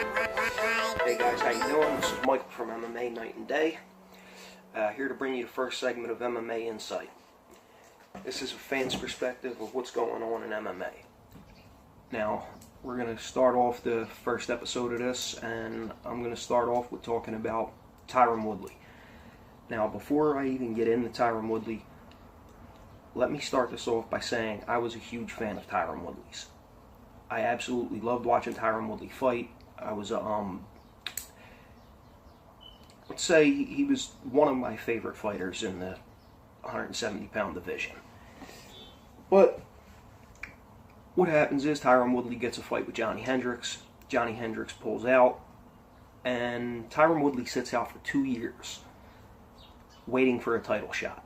Hey guys, how you doing? This is Michael from MMA Night and Day. Here to bring you the first segment of MMA Insight. This is a fan's perspective of what's going on in MMA. Now, we're going to start off the first episode of this, and I'm going to start off with talking about Tyron Woodley. Now, before I even get into Tyron Woodley, let me start this off by saying I was a huge fan of Tyron Woodley's. I absolutely loved watching Tyron Woodley fight. I was let's say he was one of my favorite fighters in the 170-pound division. But what happens is Tyron Woodley gets a fight with Johnny Hendricks. Johnny Hendricks pulls out, and Tyron Woodley sits out for 2 years waiting for a title shot.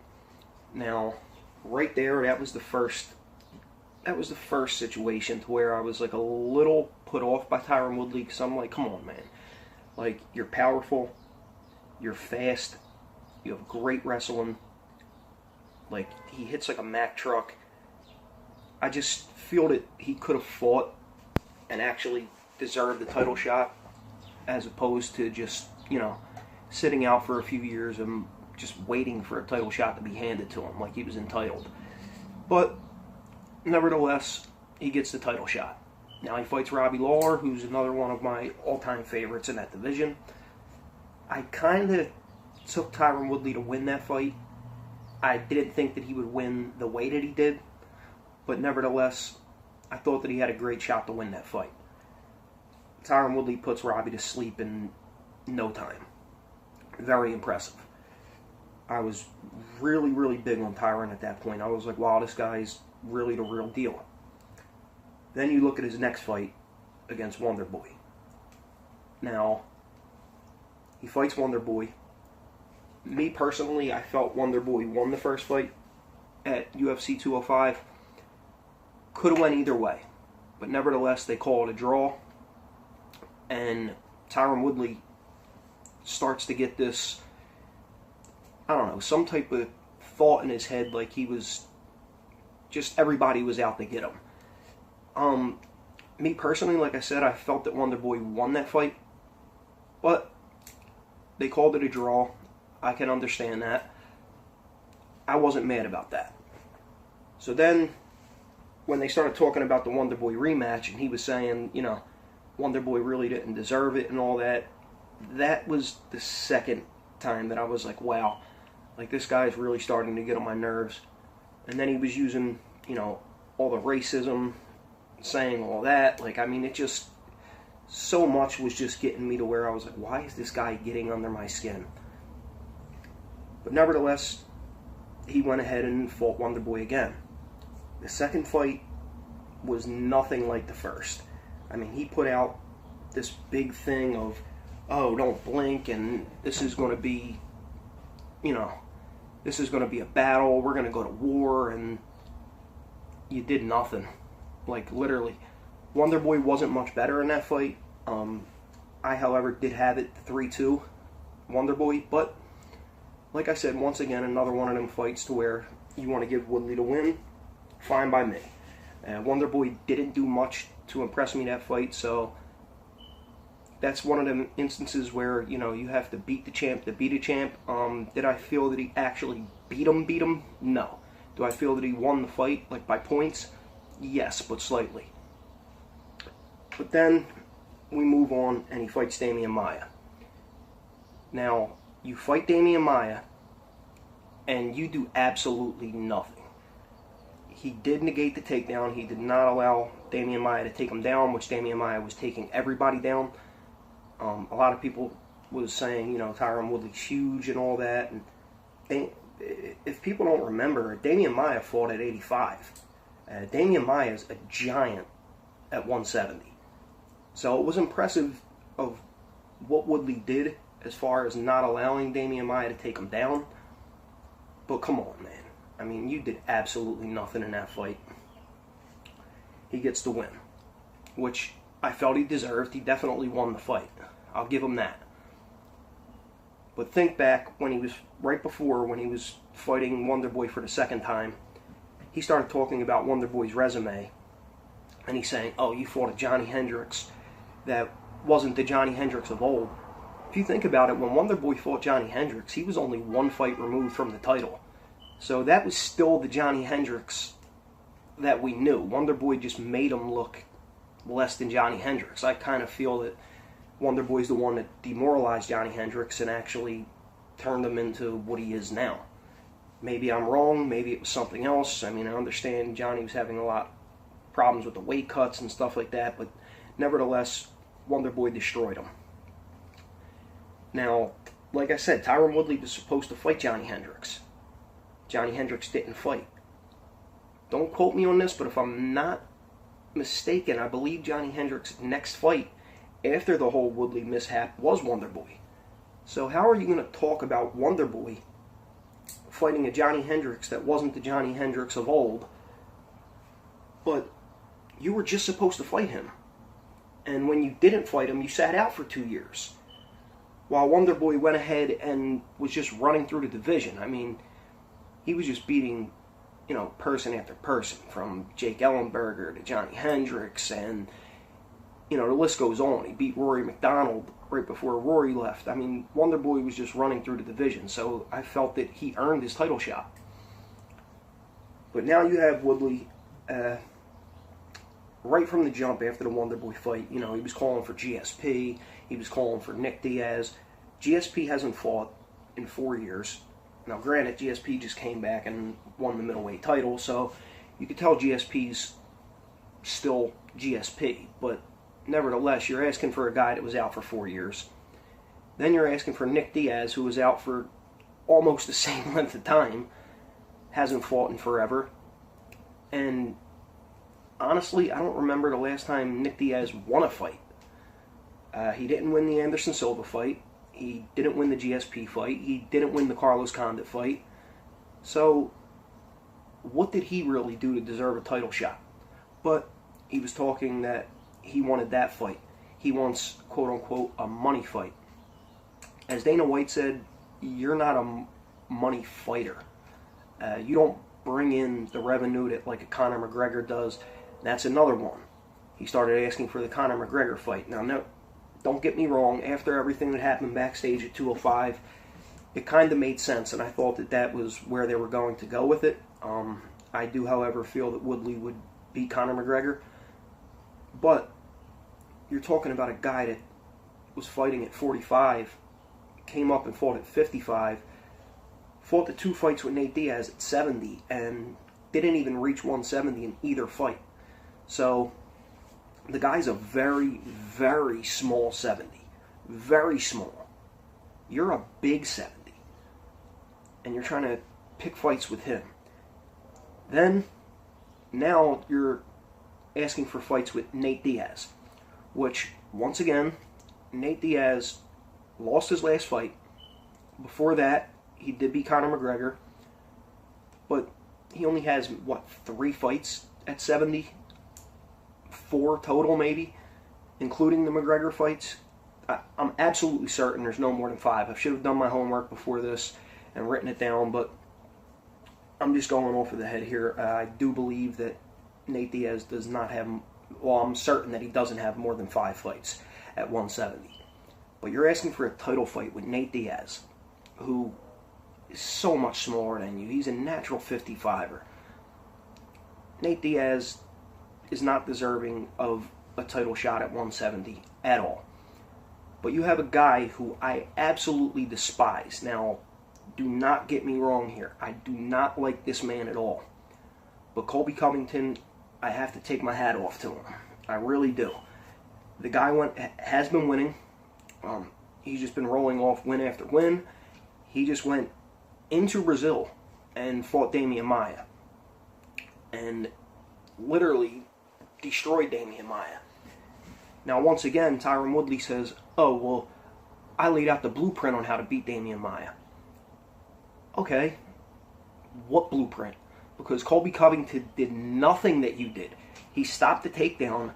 Now, right there, that was the first situation to where I was like a little put off by Tyron Woodley, because I'm like, come on, man. Like, you're powerful, you're fast, you have great wrestling. Like, he hits like a Mack truck. I just feel that he could have fought and actually deserved the title shot, as opposed to just, sitting out for a few years and just waiting for a title shot to be handed to him like he was entitled. But nevertheless, he gets the title shot. Now he fights Robbie Lawler, who's another one of my all-time favorites in that division. I kind of took Tyron Woodley to win that fight. I didn't think that he would win the way that he did, but nevertheless, I thought that he had a great shot to win that fight. Tyron Woodley puts Robbie to sleep in no time. Very impressive. I was really, really big on Tyron at that point. I was like, wow, this guy's really the real deal. Then you look at his next fight against Wonder Boy. Now, he fights Wonder Boy. Me personally, I felt Wonder Boy won the first fight at UFC 205. Could have went either way. But nevertheless, they call it a draw. And Tyron Woodley starts to get this, I don't know, some type of thought in his head, like he was just, everybody was out to get him. Me personally, like I said, I felt that Wonder Boy won that fight, but they called it a draw. I can understand that. I wasn't mad about that. So then, when they started talking about the Wonder Boy rematch, and he was saying, Wonder Boy really didn't deserve it and all that, that was the second time that I was like, wow, like this guy's really starting to get on my nerves. And then he was using, all the racism, saying all that. Like, I mean, it just, so much was just getting me to where I was like, why is this guy getting under my skin? But nevertheless, he went ahead and fought Wonder Boy again. The second fight was nothing like the first. I mean, he put out this big thing of, oh, don't blink, and this is going to be, this is going to be a battle, we're going to go to war, and you did nothing. Like, literally. Wonder Boy wasn't much better in that fight. I, however, did have it 3-2, Wonder Boy, but, like I said, once again, another one of them fights to where you want to give Woodley to win, fine by me. Wonder Boy didn't do much to impress me that fight, so that's one of them instances where, you have to beat the champ to beat a champ. Did I feel that he actually beat him? No. Do I feel that he won the fight, like by points? Yes, but slightly. But then we move on, and he fights Damian Maia. Now, you fight Damian Maia, and you do absolutely nothing. He did negate the takedown. He did not allow Damian Maia to take him down, which Damian Maia was taking everybody down. A lot of people was saying, Tyron Woodley's huge and all that. And if people don't remember, Damian Maia fought at 85. Damian Maia is a giant at 170. So it was impressive of what Woodley did as far as not allowing Damian Maia to take him down. But come on, man. I mean, you did absolutely nothing in that fight. He gets the win, which I felt he deserved. He definitely won the fight. I'll give him that. But think back when he was, right before, when he was fighting Wonder Boy for the second time, he started talking about Wonder Boy's resume. And he's saying, oh, you fought a Johnny Hendricks that wasn't the Johnny Hendricks of old. If you think about it, when Wonderboy fought Johnny Hendricks, he was only one fight removed from the title. So that was still the Johnny Hendricks that we knew. Wonderboy just made him look less than Johnny Hendricks. I kind of feel that Wonderboy's the one that demoralized Johnny Hendricks and actually turned him into what he is now. Maybe I'm wrong, maybe it was something else. I mean, I understand Johnny was having a lot of problems with the weight cuts and stuff like that, but nevertheless, Wonderboy destroyed him. Now, like I said, Tyron Woodley was supposed to fight Johnny Hendricks. Johnny Hendricks didn't fight. Don't quote me on this, but if I'm not mistaken, I believe Johnny Hendricks' next fight after the whole Woodley mishap was Wonderboy. So how are you going to talk about Wonderboy fighting a Johnny Hendricks that wasn't the Johnny Hendricks of old, but you were just supposed to fight him? And when you didn't fight him, you sat out for 2 years, while Wonderboy went ahead and was just running through the division. I mean, he was just beating, person after person, from Jake Ellenberger to Johnny Hendricks, and, the list goes on. He beat Rory McDonald right before Rory left. I mean, Wonderboy was just running through the division, so I felt that he earned his title shot. But now you have Woodley, right from the jump after the Wonderboy fight, he was calling for GSP, he was calling for Nick Diaz. GSP hasn't fought in 4 years. Now, granted, GSP just came back and won the middleweight title, so you could tell GSP's still GSP, but nevertheless, you're asking for a guy that was out for 4 years. Then you're asking for Nick Diaz, who was out for almost the same length of time, hasn't fought in forever, and honestly, I don't remember the last time Nick Diaz won a fight. He didn't win the Anderson Silva fight. He didn't win the GSP fight. He didn't win the Carlos Condit fight. So, what did he really do to deserve a title shot? But he was talking that he wanted that fight. He wants, quote-unquote, a money fight. As Dana White said, you're not a money fighter. You don't bring in the revenue that like a Conor McGregor does. That's another one. He started asking for the Conor McGregor fight. Now, no, don't get me wrong. After everything that happened backstage at 205, it kind of made sense, and I thought that that was where they were going to go with it. I do, however, feel that Woodley would beat Conor McGregor. But you're talking about a guy that was fighting at 45, came up and fought at 55, fought the 2 fights with Nate Diaz at 70, and didn't even reach 170 in either fight. So, the guy's a very, very small 70. Very small. You're a big 70. And you're trying to pick fights with him. Then, now you're asking for fights with Nate Diaz, which, once again, Nate Diaz lost his last fight. Before that, he did beat Conor McGregor, but he only has, 3 fights at 70? 4 total, maybe, including the McGregor fights. I'm absolutely certain there's no more than 5. I should have done my homework before this and written it down, but I'm just going off of the head here. I do believe that Nate Diaz does not have, I'm certain that he doesn't have more than 5 fights at 170. But you're asking for a title fight with Nate Diaz, who is so much smaller than you. He's a natural 55er. Nate Diaz is not deserving of a title shot at 170 at all. But you have a guy who I absolutely despise. Now, do not get me wrong here. I do not like this man at all. But Colby Covington, I have to take my hat off to him. I really do. The guy has been winning. He's just been rolling off win after win. He just went into Brazil and fought Damian Maia. And literally destroyed Damian Maia. Now, once again, Tyron Woodley says, oh, well, I laid out the blueprint on how to beat Damian Maia. Okay, what blueprint? Because Colby Covington did nothing that you did. He stopped the takedown,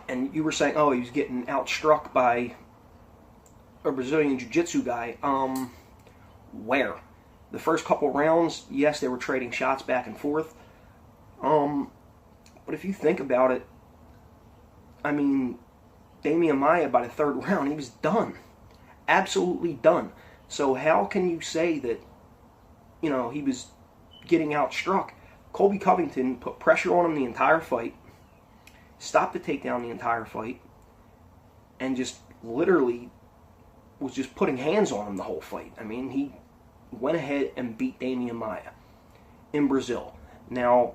and you were saying, oh, he was getting outstruck by a Brazilian Jiu-Jitsu guy. Where? The first couple rounds, yes, they were trading shots back and forth. But if you think about it, I mean, Damian Maia by the third round. He was done. Absolutely done. So how can you say that, he was getting outstruck? Colby Covington put pressure on him the entire fight, stopped the takedown the entire fight, and just literally was just putting hands on him the whole fight. I mean, he went ahead and beat Damian Maia in Brazil. Now,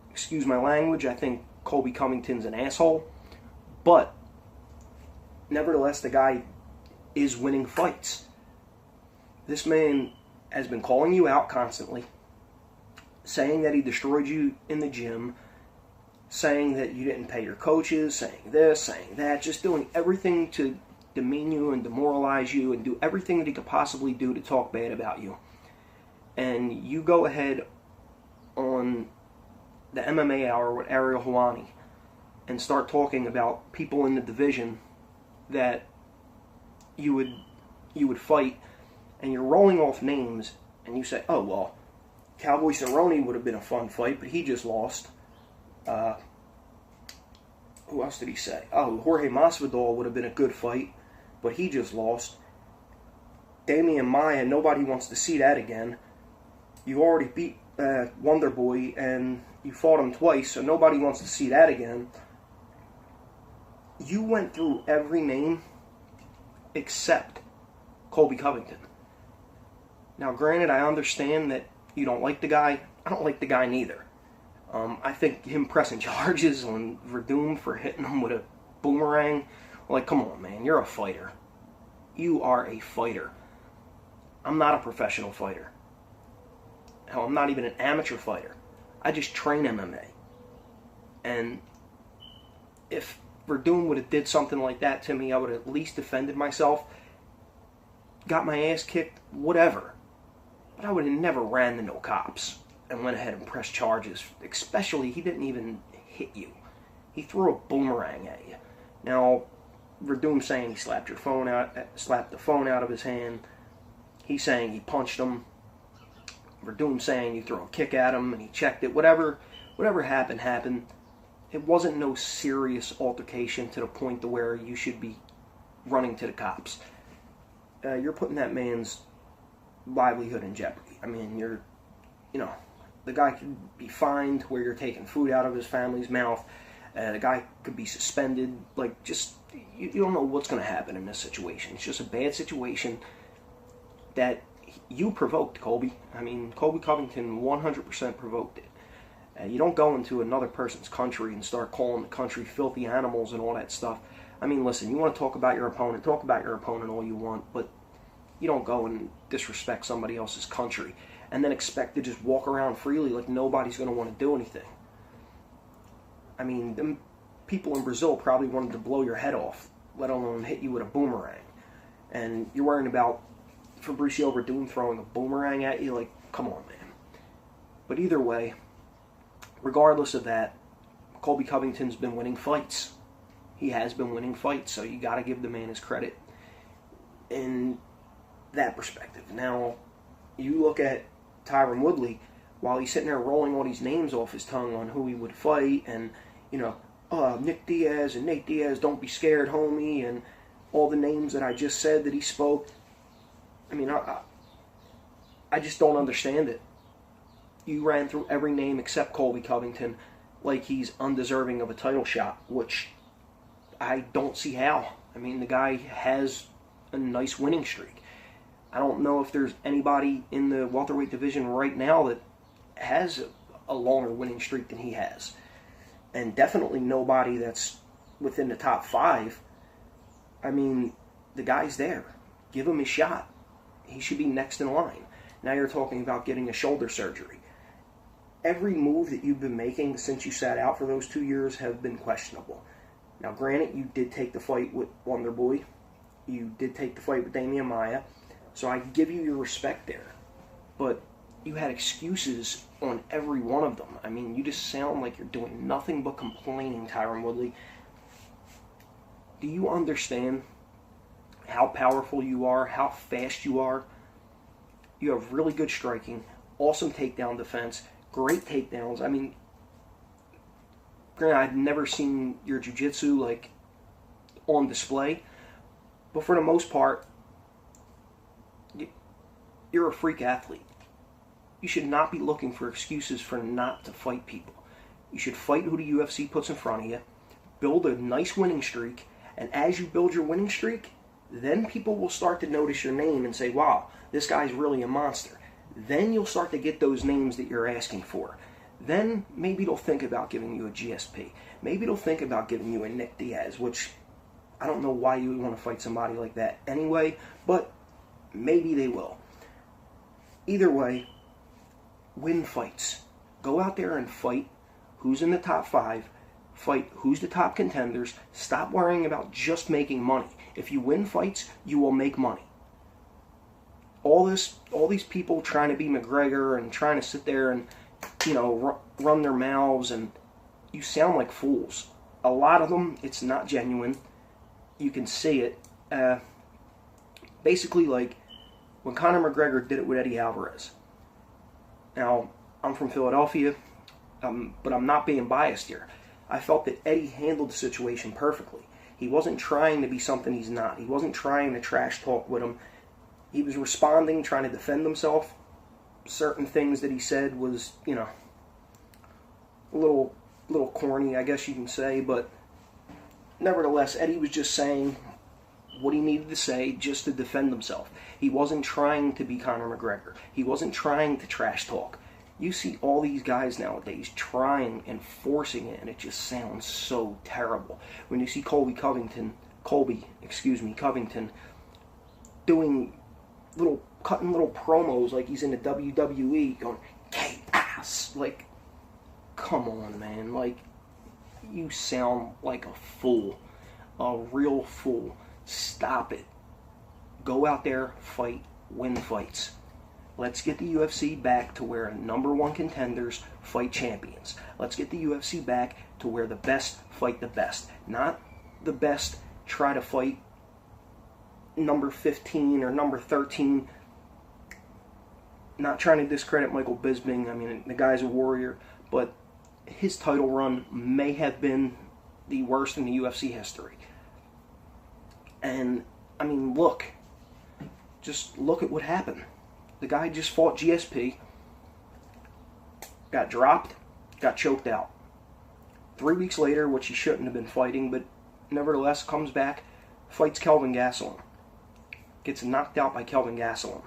excuse my language, I think Colby Covington's an asshole, but nevertheless, the guy is winning fights. This man has been calling you out constantly, saying that he destroyed you in the gym, saying that you didn't pay your coaches, saying this, saying that, just doing everything to demean you and demoralize you and do everything that he could possibly do to talk bad about you. And you go ahead on the MMA Hour with Ariel Helwani and start talking about people in the division that you would fight, and you're rolling off names, and you say, oh, well, Cowboy Cerrone would have been a fun fight, but he just lost. Who else did he say? Oh, Jorge Masvidal would have been a good fight, but he just lost. Damian Maia, nobody wants to see that again. You already beat Wonder Boy, and you fought him twice, so nobody wants to see that again. You went through every name except Colby Covington. Now, granted, I understand that you don't like the guy. I don't like the guy neither. I think him pressing charges on Verdum for hitting him with a boomerang, like, come on, man, you're a fighter. You are a fighter. I'm not a professional fighter. Hell, I'm not even an amateur fighter. I just train MMA. And if Verdum would have did something like that to me, I would have at least defended myself, got my ass kicked, whatever. But I would have never ran to no cops and went ahead and pressed charges. Especially, he didn't even hit you. He threw a boomerang at you. Now, Verdum saying he slapped the phone out of his hand. He's saying he punched him. Verdum saying you throw a kick at him and he checked it. Whatever happened. It wasn't no serious altercation to the point to where you should be running to the cops. You're putting that man's livelihood in jeopardy. I mean, the guy could be fined where you're taking food out of his family's mouth. The guy could be suspended. Like, just, you don't know what's going to happen in this situation. It's just a bad situation that you provoked, Colby. I mean, Colby Covington 100% provoked it. You don't go into another person's country and start calling the country filthy animals and all that stuff. I mean, listen, you want to talk about your opponent, talk about your opponent all you want, but you don't go and disrespect somebody else's country and then expect to just walk around freely like nobody's going to want to do anything. I mean, them people in Brazil probably wanted to blow your head off, let alone hit you with a boomerang. And you're worrying about Fabricio Verdum throwing a boomerang at you? Like, come on, man. But either way, regardless of that, Colby Covington's been winning fights. He has been winning fights, so you got to give the man his credit in that perspective. Now, you look at Tyron Woodley, while he's sitting there rolling all these names off his tongue on who he would fight, and, Nick Diaz and Nate Diaz, don't be scared, homie, and all the names that I just said that he spoke. I mean, I just don't understand it. You ran through every name except Colby Covington like he's undeserving of a title shot, which I don't see how. I mean, the guy has a nice winning streak. I don't know if there's anybody in the welterweight division right now that has a longer winning streak than he has. And definitely nobody that's within the top 5. I mean, the guy's there. Give him a shot. He should be next in line. Now you're talking about getting a shoulder surgery. Every move that you've been making since you sat out for those 2 years have been questionable. Now, granted, you did take the fight with Wonder Boy. You did take the fight with Damian Maia. So I give you your respect there. But you had excuses on every one of them. I mean, you just sound like you're doing nothing but complaining, Tyron Woodley. Do you understand how powerful you are, how fast you are? You have really good striking, awesome takedown defense, great takedowns. I mean, granted, I've never seen your jiu-jitsu like on display. But for the most part, you're a freak athlete. You should not be looking for excuses for not to fight people. You should fight who the UFC puts in front of you, build a nice winning streak, and as you build your winning streak, then people will start to notice your name and say, wow, this guy's really a monster. Then you'll start to get those names that you're asking for. Then maybe they'll think about giving you a GSP. Maybe they'll think about giving you a Nick Diaz, which I don't know why you would want to fight somebody like that anyway, but maybe they will. Either way, win fights. Go out there and fight who's in the top 5, fight who's the top contenders. Stop worrying about just making money. If you win fights, you will make money. All these people trying to be McGregor and trying to sit there and, run their mouths, and you sound like fools. A lot of them, it's not genuine. You can see it. Basically, like when Conor McGregor did it with Eddie Alvarez. Now, I'm from Philadelphia, but I'm not being biased here. I felt that Eddie handled the situation perfectly. He wasn't trying to be something he's not. He wasn't trying to trash talk with him. He was responding, trying to defend himself. Certain things that he said was, a little corny, I guess you can say, but nevertheless, Eddie was just saying what he needed to say just to defend himself. He wasn't trying to be Conor McGregor. He wasn't trying to trash talk. You see all these guys nowadays trying and forcing it, and it just sounds so terrible. When you see Colby Covington doing cutting little promos like he's in the WWE, going K-ass. Like, come on, man. Like, you sound like a fool. A real fool. Stop it. Go out there, fight, win fights. Let's get the UFC back to where number 1 contenders fight champions. Let's get the UFC back to where the best fight the best. Not the best try to fight number 15 or number 13. Not trying to discredit Michael Bisping. I mean, the guy's a warrior, but his title run may have been the worst in the UFC history. And, I mean, just look at what happened. The guy just fought GSP, got dropped, got choked out. 3 weeks later, which he shouldn't have been fighting, but nevertheless comes back, fights Kelvin Gastelum. Gets knocked out by Kelvin Gastelum.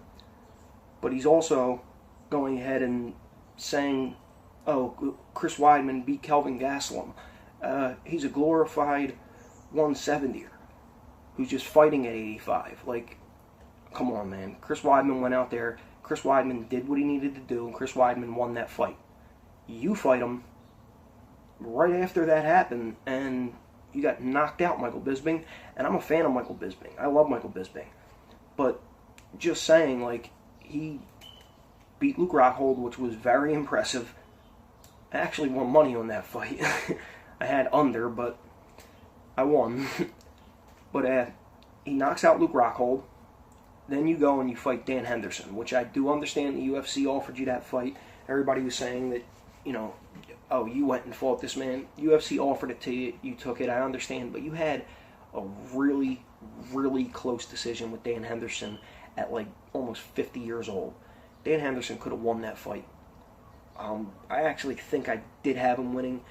But he's also going ahead and saying, oh, Chris Weidman beat Kelvin Gastelum. He's a glorified 170er who's just fighting at 85. Like, come on, man. Chris Weidman went out there. Chris Weidman did what he needed to do, and Chris Weidman won that fight. You fight him right after that happened, and you got knocked out, Michael Bisping. And I'm a fan of Michael Bisping. I love Michael Bisping. But just saying, like, he beat Luke Rockhold, which was very impressive. I actually won money on that fight. I had under, but I won. But he knocks out Luke Rockhold. Then you go and you fight Dan Henderson, which I do understand the UFC offered you that fight. Everybody was saying that, oh, you went and fought this man. UFC offered it to you. You took it. I understand. But you had a really, really close decision with Dan Henderson at like almost 50 years old. Dan Henderson could have won that fight. I actually think I did have him winning,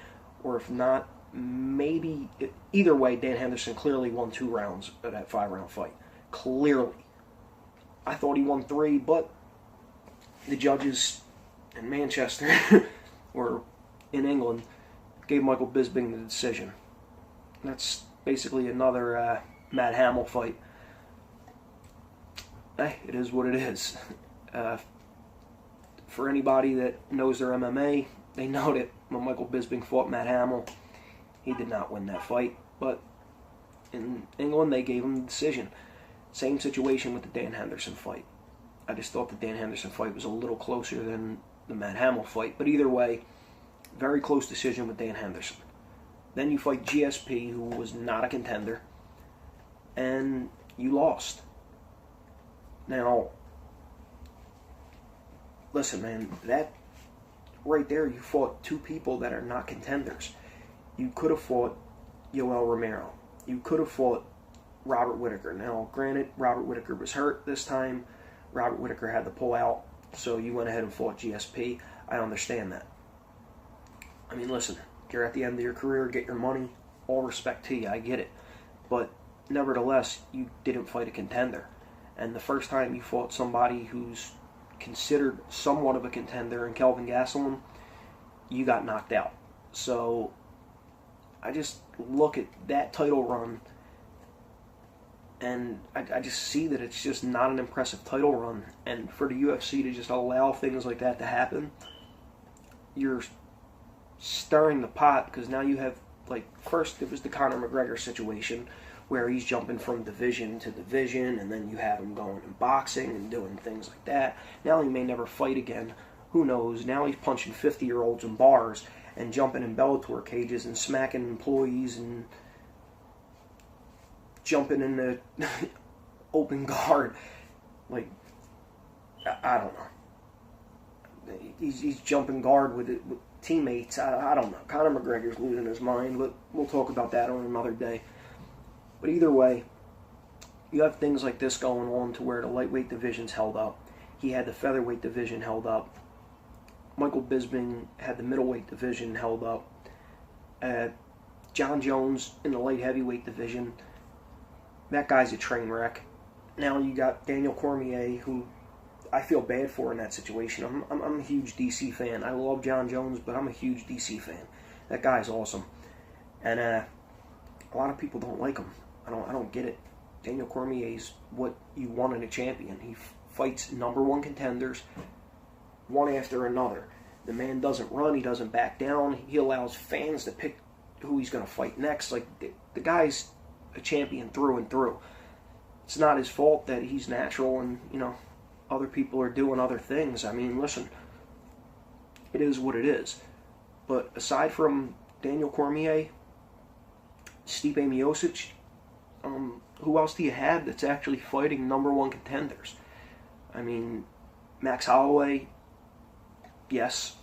or if not, maybe. Either way, Dan Henderson clearly won 2 rounds of that 5-round fight. Clearly. I thought he won 3, but the judges in Manchester, or in England, gave Michael Bisping the decision. That's basically another Matt Hamill fight. Hey, it is what it is. For anybody that knows their MMA, they know that when Michael Bisping fought Matt Hamill, he did not win that fight. But in England, they gave him the decision. Same situation with the Dan Henderson fight. I just thought the Dan Henderson fight was a little closer than the Matt Hamill fight. But either way, very close decision with Dan Henderson. Then you fight GSP, who was not a contender, and you lost. Now, listen, man, that right there, you fought 2 people that are not contenders. You could have fought Yoel Romero. You could have fought Robert Whittaker. Now, granted, Robert Whittaker was hurt this time. Robert Whittaker had to pull out, so you went ahead and fought GSP. I understand that. I mean, listen, you're at the end of your career, get your money, all respect to you, I get it. But nevertheless, you didn't fight a contender. And the first time you fought somebody who's considered somewhat of a contender in Kelvin Gastelum, you got knocked out. So I just look at that title run, and I just see that it's just not an impressive title run. And for the UFC to just allow things like that to happen, you're stirring the pot, because now you have, like, first it was the Conor McGregor situation where he's jumping from division to division, and then you have him going in boxing and doing things like that. Now he may never fight again. Who knows? Now he's punching 50-year-olds in bars and jumping in Bellator cages and smacking employees and jumping in the open guard. Like, I don't know. He's jumping guard with teammates. I don't know. Conor McGregor's losing his mind, but we'll talk about that on another day. But either way, you have things like this going on to where the lightweight division's held up. He had the featherweight division held up. Michael Bisping had the middleweight division held up. John Jones in the light heavyweight division. That guy's a train wreck. Now you got Daniel Cormier, who I feel bad for in that situation. I'm a huge DC fan. I love John Jones, but I'm a huge DC fan. That guy's awesome. And a lot of people don't like him. I don't get it. Daniel Cormier's what you want in a champion. He fights #1 contenders, one after another. The man doesn't run. He doesn't back down. He allows fans to pick who he's going to fight next. Like, the guy's a champion through and through. It's not his fault that he's natural and, other people are doing other things. I mean, listen, it is what it is. But aside from Daniel Cormier, Stipe Miocic, who else do you have that's actually fighting #1 contenders? I mean, Max Holloway, yes.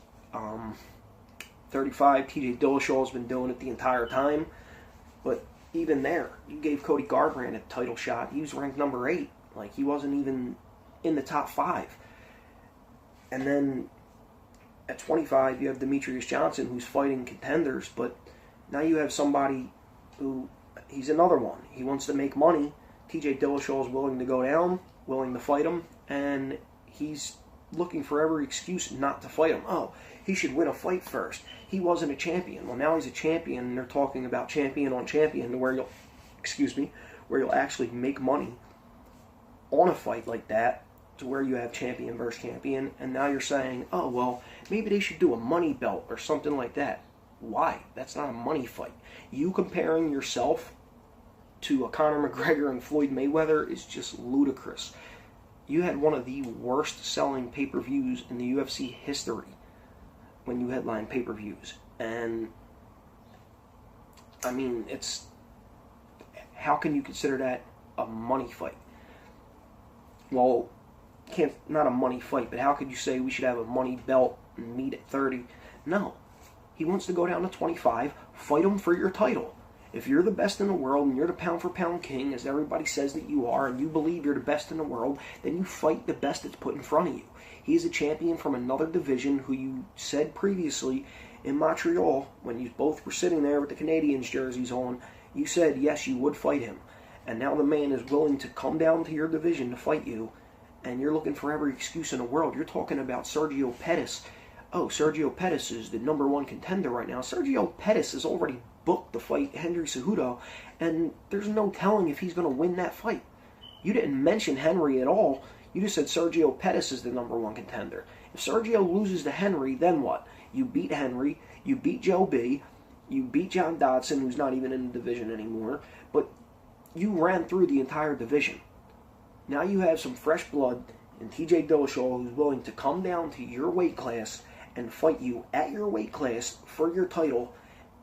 35, TJ Dillashaw's been doing it the entire time. But even there, you gave Cody Garbrandt a title shot. He was ranked #8. Like, he wasn't even in the top 5. And then at 25, you have Demetrius Johnson, who's fighting contenders. But now you have somebody who, he's another one. He wants to make money. TJ Dillashaw is willing to go down, willing to fight him, and he's looking for every excuse not to fight him. Oh, he should win a fight first. He wasn't a champion. Well, now he's a champion, and they're talking about champion on champion, where you'll actually make money on a fight like that, to where you have champion versus champion, and now you're saying, oh, well, maybe they should do a money belt or something like that. Why? That's not a money fight. You comparing yourself to a Conor McGregor and Floyd Mayweather is just ludicrous. You had one of the worst selling pay-per-views in the UFC history when you headline pay-per-views. And, I mean, how can you consider that a money fight? Well, not a money fight, but how could you say we should have a money belt and meet at 30? No. He wants to go down to 25, fight him for your title. If you're the best in the world and you're the pound-for-pound king, as everybody says that you are, and you believe you're the best in the world, then you fight the best that's put in front of you. He's a champion from another division who you said previously in Montreal, when you both were sitting there with the Canadiens jerseys on, you said, yes, you would fight him. And now the man is willing to come down to your division to fight you, and you're looking for every excuse in the world. You're talking about Sergio Pettis. Oh, Sergio Pettis is the #1 contender right now. Sergio Pettis has already booked the fight Henry Cejudo, and there's no telling if he's going to win that fight. You didn't mention Henry at all. You just said Sergio Pettis is the #1 contender. If Sergio loses to Henry, then what? You beat Henry, you beat Joe B, you beat John Dodson, who's not even in the division anymore, but you ran through the entire division. Now you have some fresh blood in TJ Dillashaw, who's willing to come down to your weight class and fight you at your weight class for your title,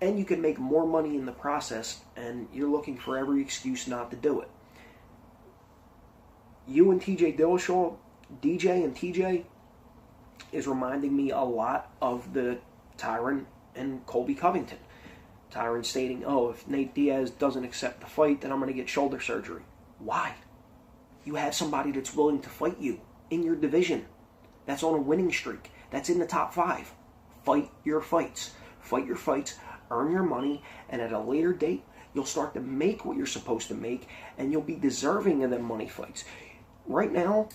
and you can make more money in the process, and you're looking for every excuse not to do it. You and TJ Dillashaw, DJ and TJ, is reminding me a lot of the Tyron and Colby Covington. Tyron stating, oh, if Nate Diaz doesn't accept the fight, then I'm going to get shoulder surgery. Why? You have somebody that's willing to fight you in your division. That's on a winning streak. That's in the top 5. Fight your fights. Fight your fights, earn your money, and at a later date, you'll start to make what you're supposed to make, and you'll be deserving of them money fights. Right now,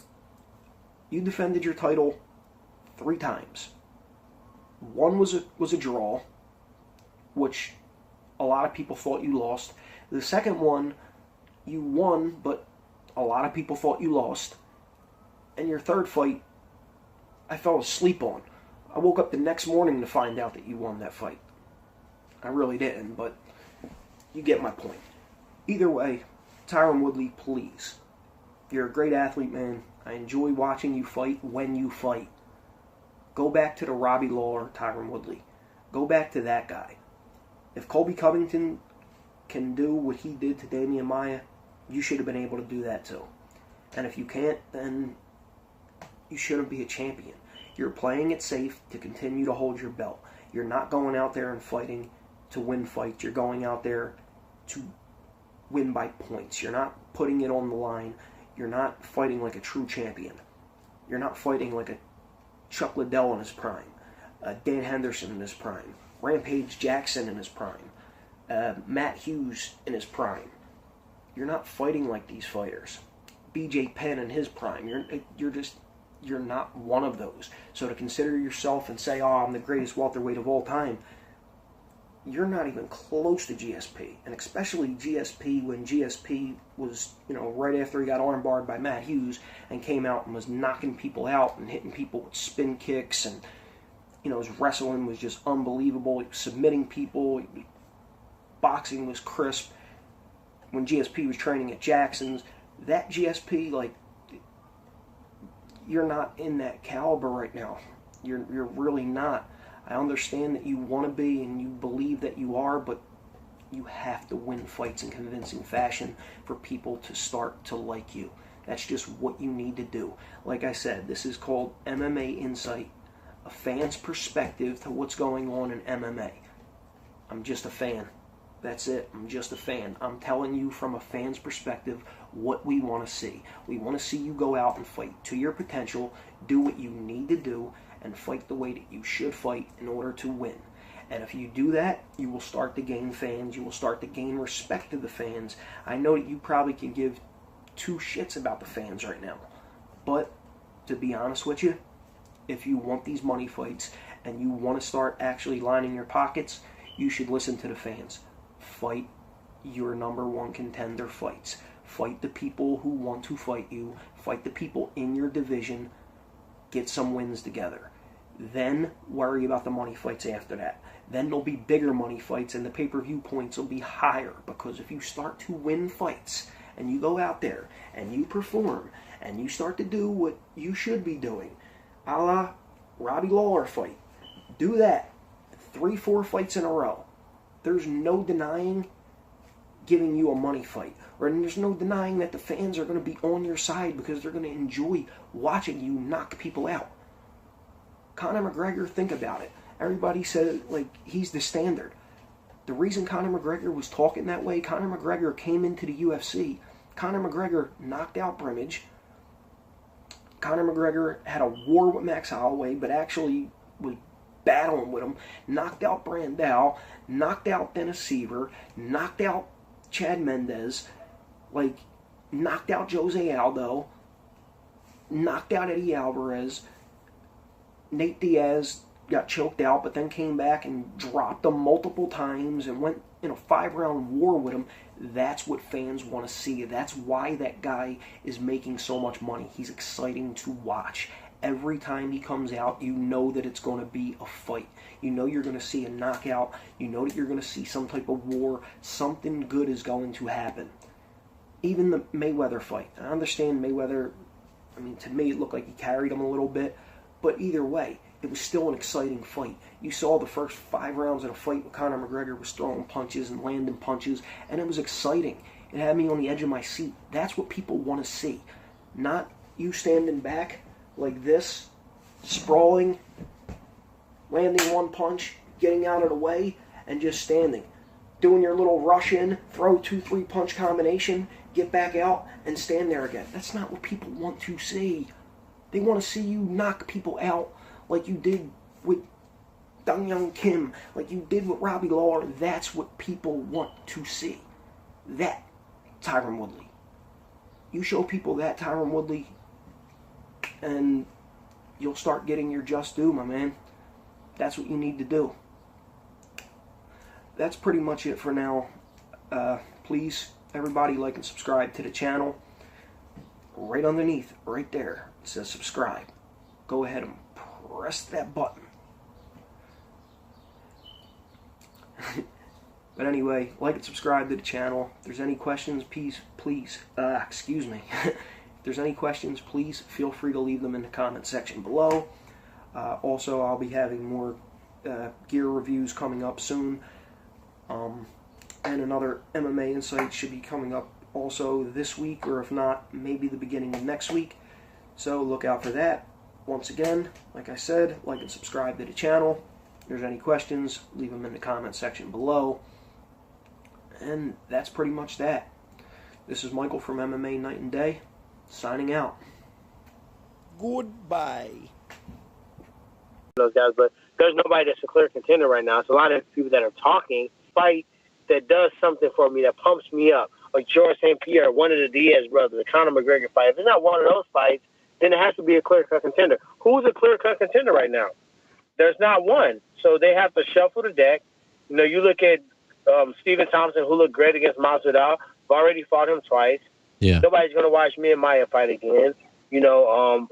you defended your title 3 times. One was a draw, which a lot of people thought you lost. The second one, you won, but a lot of people thought you lost. And your third fight, I fell asleep on. I woke up the next morning to find out that you won that fight. I really didn't, but you get my point. Either way, Tyron Woodley, please. You're a great athlete, man. I enjoy watching you fight when you fight. Go back to the Robbie Lawler, Tyron Woodley. Go back to that guy. If Colby Covington can do what he did to Damian Maia, you should have been able to do that too. And if you can't, then you shouldn't be a champion. You're playing it safe to continue to hold your belt. You're not going out there and fighting to win fights. You're going out there to win by points. You're not putting it on the line. You're not fighting like a true champion. You're not fighting like a Chuck Liddell in his prime, Dan Henderson in his prime, Rampage Jackson in his prime, Matt Hughes in his prime. You're not fighting like these fighters. BJ Penn in his prime. You're not one of those. So to consider yourself and say, oh, I'm the greatest welterweight of all time, you're not even close to GSP. And especially GSP when GSP was, right after he got armbarred by Matt Hughes and came out and was knocking people out and hitting people with spin kicks, and, his wrestling was just unbelievable. He was submitting people. Boxing was crisp. When GSP was training at Jackson's, that GSP, you're not in that caliber right now. You're really not. I understand that you want to be and you believe that you are, but you have to win fights in convincing fashion for people to start to like you. That's just what you need to do. Like I said, this is called MMA Insight, a fan's perspective to what's going on in MMA. I'm just a fan. That's it. I'm just a fan. I'm telling you from a fan's perspective what we want to see. We want to see you go out and fight to your potential, do what you need to do, and fight the way that you should fight in order to win. And if you do that, you will start to gain fans. You will start to gain respect of the fans. I know that you probably can give 2 shits about the fans right now. But to be honest with you, if you want these money fights and you want to start actually lining your pockets, you should listen to the fans. Fight your number 1 contender fights. Fight the people who want to fight you. Fight the people in your division. Get some wins together. Then worry about the money fights after that. Then there'll be bigger money fights and the pay-per-view points will be higher, because if you start to win fights and you go out there and you perform and you start to do what you should be doing, a la Robbie Lawler fight, do that 3-4 fights in a row. There's no denying giving you a money fight. Or there's no denying that the fans are going to be on your side because they're going to enjoy watching you knock people out. Conor McGregor, think about it. Everybody said, he's the standard. The reason Conor McGregor was talking that way, Conor McGregor came into the UFC. Conor McGregor knocked out Brimage. Conor McGregor had a war with Max Holloway, but actually was battling with him. Knocked out Brandao, knocked out Dennis Seaver, knocked out Chad Mendez, knocked out Jose Aldo, knocked out Eddie Alvarez. Nate Diaz got choked out, but then came back and dropped him multiple times and went in a 5-round war with him. That's what fans want to see. That's why that guy is making so much money. He's exciting to watch. Every time he comes out, you know that it's going to be a fight. You know you're going to see a knockout. You know that you're going to see some type of war. Something good is going to happen. Even the Mayweather fight. I understand Mayweather, to me it looked like he carried him a little bit. But either way, it was still an exciting fight. You saw the first 5 rounds of a fight where Conor McGregor was throwing punches and landing punches, and it was exciting. It had me on the edge of my seat. That's what people want to see. Not you standing back like this, sprawling, landing one punch, getting out of the way, and just standing. doing your little rush in, throw 2-3 punch combination, get back out, and stand there again. That's not what people want to see. They want to see you knock people out like you did with Dong Young Kim, like you did with Robbie Lawler. That's what people want to see. That, Tyron Woodley. You show people that, Tyron Woodley, and you'll start getting your just due, my man. That's what you need to do. That's pretty much it for now. Please, everybody, like and subscribe to the channel. Right underneath, right there, it says subscribe. Go ahead and press that button. But anyway, like and subscribe to the channel. If there's any questions, please, excuse me. If there's any questions, please feel free to leave them in the comment section below. Also, I'll be having more gear reviews coming up soon. And another MMA Insight should be coming up also this week, or if not, maybe the beginning of next week. So look out for that. Once again, like I said, like and subscribe to the channel. If there's any questions, leave them in the comment section below. And that's pretty much that. This is Michael from MMA Night and Day, signing out. Goodbye. Those guys, but there's nobody that's a clear contender right now. It's a lot of people that are talking. Fight that does something for me, that pumps me up, like George St. Pierre, one of the Diaz brothers, the Conor McGregor fight. If it's not one of those fights, then it has to be a clear-cut contender. Who's a clear-cut contender right now? There's not one. So they have to shuffle the deck. You know, you look at Stephen Thompson, who looked great against Masvidal. I've already fought him twice. Yeah. Nobody's going to watch me and Maya fight again. You know,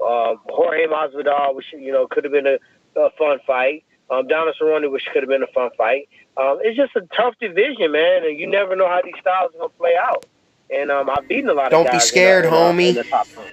Jorge Masvidal, which, you know, could have been a fun fight. Donald Cerrone, which could have been a fun fight. It's just a tough division, man, and you never know how these styles are going to play out. And I've beaten a lot of guys. Don't be scared, homie. In the top 10.